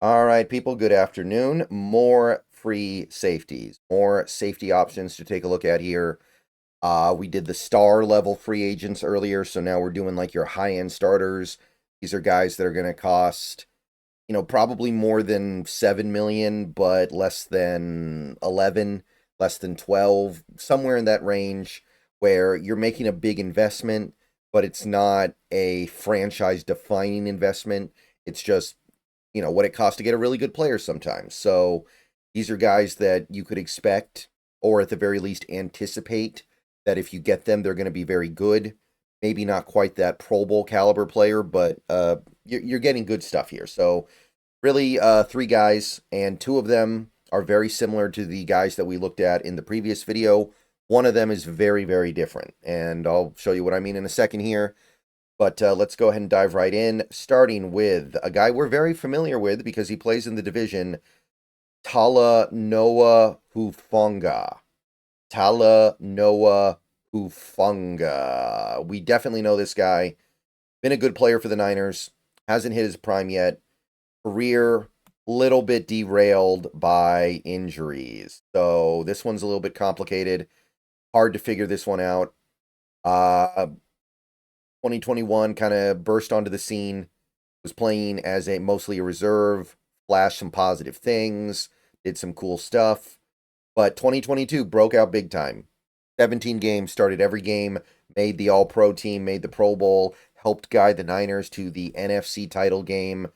All right, people, good afternoon. More free safeties, more safety options to take a look at here. We did the star level free agents earlier, so now we're doing like your high-end starters. These are guys that are going to cost, probably more than 7 million, but less than 11, less than 12, somewhere in that range where you're making a big investment, but it's not a franchise defining investment. It's just what it costs to get a really good player sometimes. So these are guys that you could expect, or at the very least anticipate, that if you get them, they're going to be very good. Maybe not quite that Pro Bowl caliber player, but you're getting good stuff here. So really, three guys, and two of them are very similar to the guys that we looked at in the previous video. One of them is very, very different, and I'll show you what I mean in a second here. But let's go ahead and dive right in, starting with a guy we're very familiar with because he plays in the division, Talanoa Hufanga. Talanoa Hufanga. We definitely know this guy. Been a good player for the Niners. Hasn't hit his prime yet. Career, little bit derailed by injuries. So this one's a little bit complicated. Hard to figure this one out. 2021 kind of burst onto the scene, was playing as mostly a reserve, flashed some positive things, did some cool stuff. But 2022 broke out big time. 17 games, started every game, made the All-Pro team, made the Pro Bowl, helped guide the Niners to the NFC title game.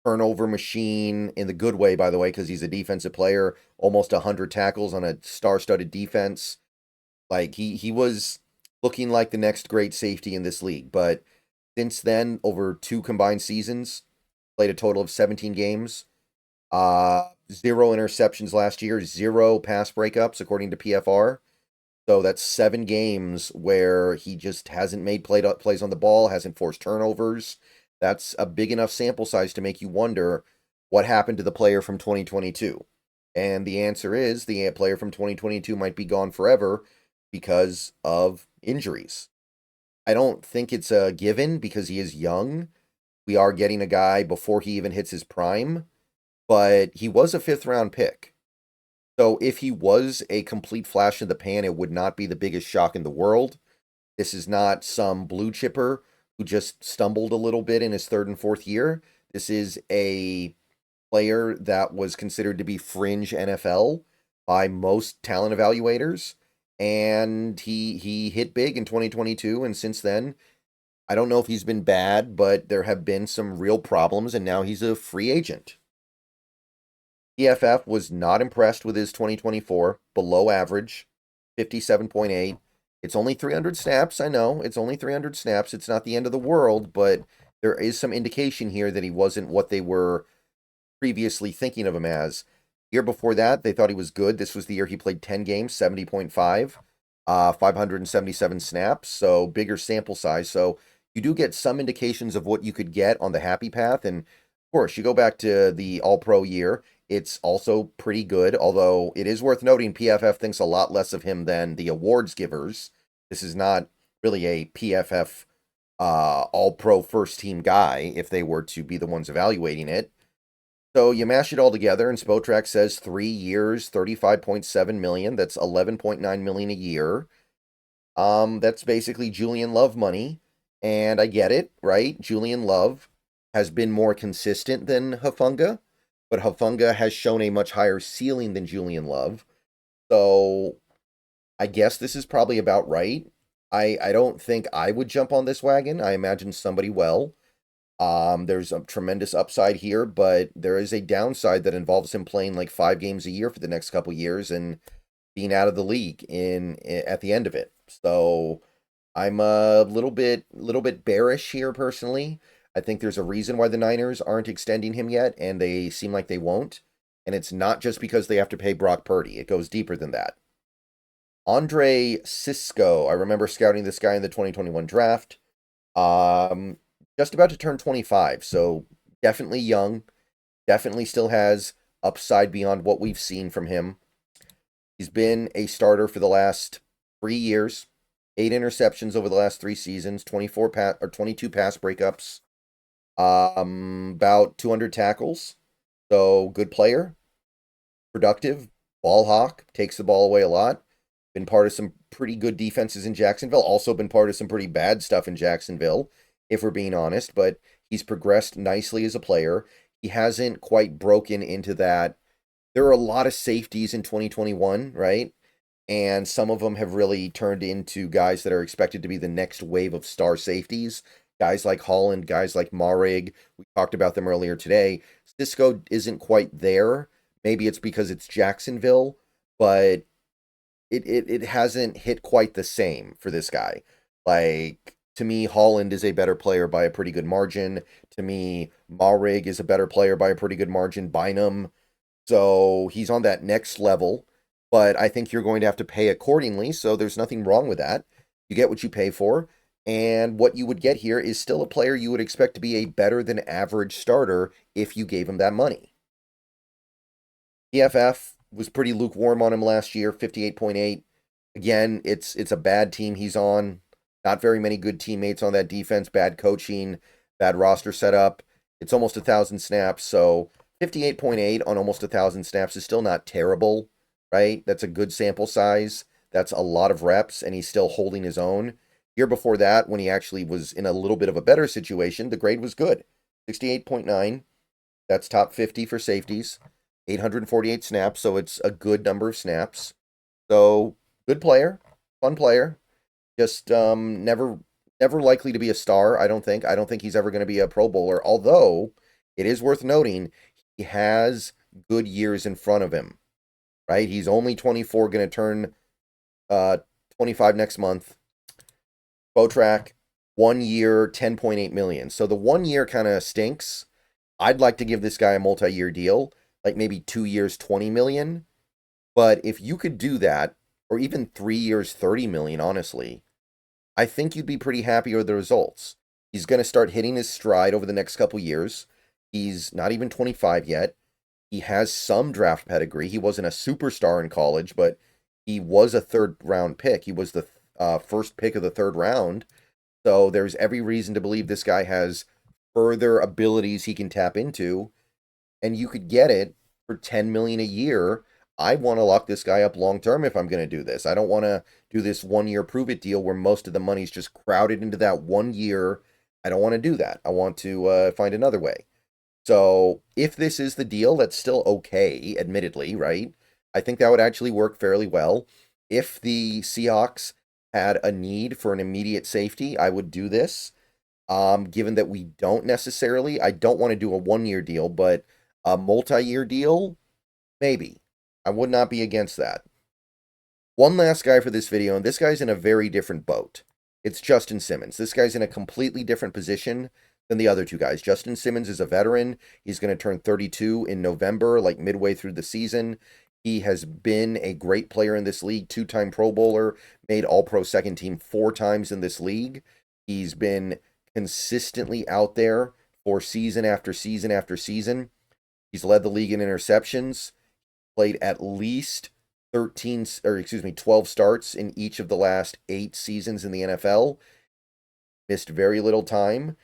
Turnover machine in the good way, by the way, because he's a defensive player. Almost 100 tackles on a star-studded defense. Like, he was looking like the next great safety in this league. But since then, over two combined seasons, played a total of 17 games. Zero interceptions last year, zero pass breakups, according to PFR. So that's 7 games where he just hasn't made plays on the ball, hasn't forced turnovers. That's a big enough sample size to make you wonder what happened to the player from 2022. And the answer is the player from 2022 might be gone forever because of injuries. I don't think it's a given because he is young. We are getting a guy before he even hits his prime, but he was a 5th-round pick. So if he was a complete flash in the pan, it would not be the biggest shock in the world. This is not some blue chipper who just stumbled a little bit in his 3rd and 4th year. This is a player that was considered to be fringe NFL by most talent evaluators. And he hit big in 2022, and since then, I don't know if he's been bad, but there have been some real problems, and now he's a free agent. PFF was not impressed with his 2024, below average, 57.8. It's only 300 snaps, I know, it's only 300 snaps, it's not the end of the world, but there is some indication here that he wasn't what they were previously thinking of him as. Year before that, they thought he was good. This was the year he played 10 games, 70.5, 577 snaps, so bigger sample size. So you do get some indications of what you could get on the happy path. And of course, you go back to the All-Pro year, it's also pretty good, although it is worth noting PFF thinks a lot less of him than the awards givers. This is not really a PFF All-Pro first-team guy if they were to be the ones evaluating it. So you mash it all together, and Spotrac says 3 years, 35.7 million. That's 11.9 million a year. That's basically Julian Love money, and I get it, right? Julian Love has been more consistent than Hufanga, but Hufanga has shown a much higher ceiling than Julian Love. So I guess this is probably about right. I don't think I would jump on this wagon. I imagine somebody will. There's a tremendous upside here, but there is a downside that involves him playing like 5 games a year for the next couple years and being out of the league at the end of it. So I'm a little bit bearish here personally. I think there's a reason why the Niners aren't extending him yet, and they seem like they won't. And it's not just because they have to pay Brock Purdy. It goes deeper than that. Andre Cisco. I remember scouting this guy in the 2021 draft. Just about to turn 25, so definitely young, definitely still has upside beyond what we've seen from him. He's been a starter for the last 3 years, 8 interceptions over the last 3 seasons, 22 pass breakups, about 200 tackles. So, good player, productive, ball hawk, takes the ball away a lot. Been part of some pretty good defenses in Jacksonville. Also been part of some pretty bad stuff in Jacksonville, if we're being honest. But he's progressed nicely as a player. He hasn't quite broken into that. There are a lot of safeties in 2021, right? And some of them have really turned into guys that are expected to be the next wave of star safeties. Guys like Holland, guys like Marig. We talked about them earlier today. Cisco isn't quite there. Maybe it's because it's Jacksonville, but it hasn't hit quite the same for this guy. Like, to me, Holland is a better player by a pretty good margin. To me, Marig is a better player by a pretty good margin. Bynum. So he's on that next level, but I think you're going to have to pay accordingly. So there's nothing wrong with that. You get what you pay for. And what you would get here is still a player you would expect to be a better than average starter if you gave him that money. PFF was pretty lukewarm on him last year, 58.8. Again, it's a bad team he's on. Not very many good teammates on that defense, bad coaching, bad roster setup. It's almost 1,000 snaps, so 58.8 on almost 1,000 snaps is still not terrible, right? That's a good sample size. That's a lot of reps, and he's still holding his own. Year before that, when he actually was in a little bit of a better situation, the grade was good. 68.9. That's top 50 for safeties. 848 snaps, so it's a good number of snaps. So, good player, fun player. Just never likely to be a star, I don't think. I don't think he's ever going to be a Pro Bowler, although it is worth noting he has good years in front of him, right? He's only 24, going to turn 25 next month. Botrack, 1 year, 10.8 million. So the 1 year kind of stinks. I'd like to give this guy a multi-year deal, like maybe 2 years, 20 million. But if you could do that, or even 3 years, 30 million, honestly, I think you'd be pretty happy with the results. He's going to start hitting his stride over the next couple years. He's not even 25 yet. He has some draft pedigree. He wasn't a superstar in college, but he was a third-round pick. He was the first pick of the third round. So there's every reason to believe this guy has further abilities he can tap into, and you could get it for 10 million a year. I want to lock this guy up long term if I'm going to do this. I don't want to do this 1 year prove it deal where most of the money's just crowded into that 1 year. I don't want to do that. I want to find another way. So if this is the deal, that's still okay, admittedly, right? I think that would actually work fairly well. If the Seahawks had a need for an immediate safety, I would do this. Given that we don't necessarily, I don't want to do a 1 year deal, but a multi-year deal, maybe. I would not be against that. One last guy for this video, and this guy's in a very different boat. It's Justin Simmons. This guy's in a completely different position than the other two guys. Justin Simmons is a veteran. He's going to turn 32 in November, like midway through the season. He has been a great player in this league, 2-time Pro Bowler, made All-Pro second team 4 times in this league. He's been consistently out there for season after season after season. He's led the league in interceptions, played at least 12 starts in each of the last 8 seasons in the NFL. Missed very little time.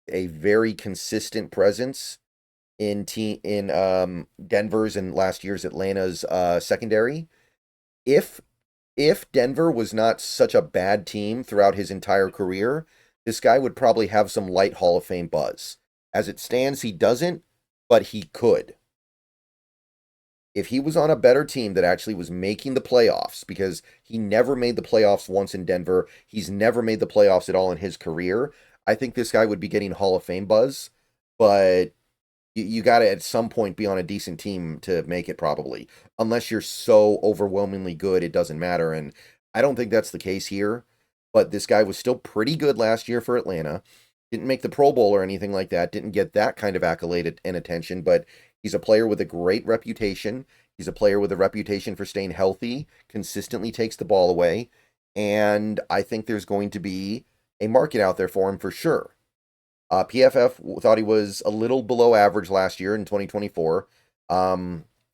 A very consistent presence in Denver's and last year's Atlanta's secondary. If Denver was not such a bad team throughout his entire career, this guy would probably have some light Hall of Fame buzz. As it stands, he doesn't, but he could. If he was on a better team that actually was making the playoffs, because he never made the playoffs once in Denver, he's never made the playoffs at all in his career, I think this guy would be getting Hall of Fame buzz, but you got to at some point be on a decent team to make it probably. Unless you're so overwhelmingly good, it doesn't matter, and I don't think that's the case here, but this guy was still pretty good last year for Atlanta. Didn't make the Pro Bowl or anything like that, didn't get that kind of accolade and attention, but he's a player with a great reputation. He's a player with a reputation for staying healthy, consistently takes the ball away, and I think there's going to be a market out there for him for sure. PFF thought he was a little below average last year in 2024.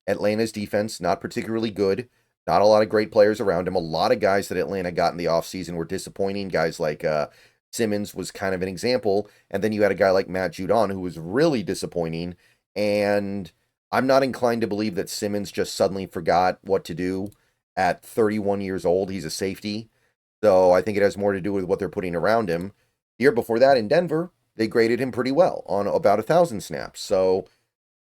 Atlanta's defense, not particularly good. Not a lot of great players around him. A lot of guys that Atlanta got in the offseason were disappointing. Guys like Simmons was kind of an example. And then you had a guy like Matt Judon who was really disappointing. And I'm not inclined to believe that Simmons just suddenly forgot what to do at 31 years old. He's a safety. So I think it has more to do with what they're putting around him. The year before that in Denver, they graded him pretty well on about 1,000 snaps. So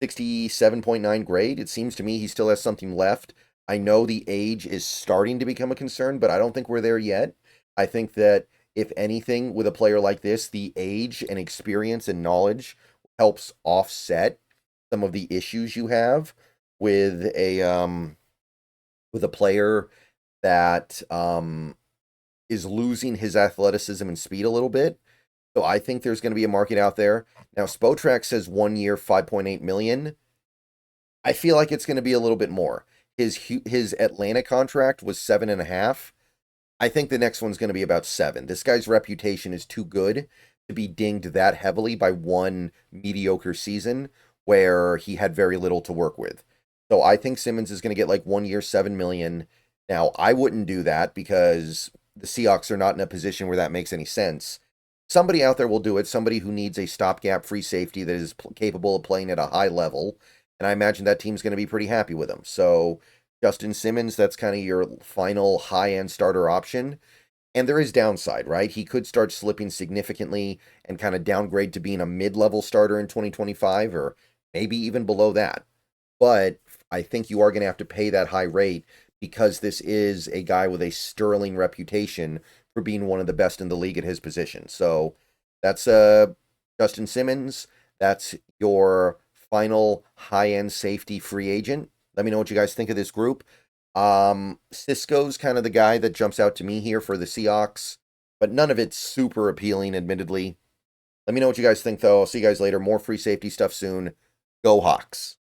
67.9 grade. It seems to me he still has something left. I know the age is starting to become a concern, but I don't think we're there yet. I think that if anything, with a player like this, the age and experience and knowledge helps offset some of the issues you have with a player that is losing his athleticism and speed a little bit. So I think there's going to be a market out there. Now, Spotrac says 1 year, 5.8 million. I feel like it's going to be a little bit more. His Atlanta contract was 7.5. I think the next one's going to be about 7. This guy's reputation is too good to be dinged that heavily by one mediocre season where he had very little to work with. So I think Simmons is going to get like 1 year, 7 million. Now, I wouldn't do that because the Seahawks are not in a position where that makes any sense. Somebody out there will do it, somebody who needs a stopgap free safety that is capable of playing at a high level, and I imagine that team's going to be pretty happy with him. So Justin Simmons, that's kind of your final high-end starter option. And there is downside, right? He could start slipping significantly and kind of downgrade to being a mid-level starter in 2025 or maybe even below that. But I think you are going to have to pay that high rate because this is a guy with a sterling reputation for being one of the best in the league at his position. So that's Justin Simmons. That's your final high-end safety free agent. Let me know what you guys think of this group. Cisco's kind of the guy that jumps out to me here for the Seahawks, but none of it's super appealing, admittedly. Let me know what you guys think, though. I'll see you guys later. More free safety stuff soon. Go Hawks.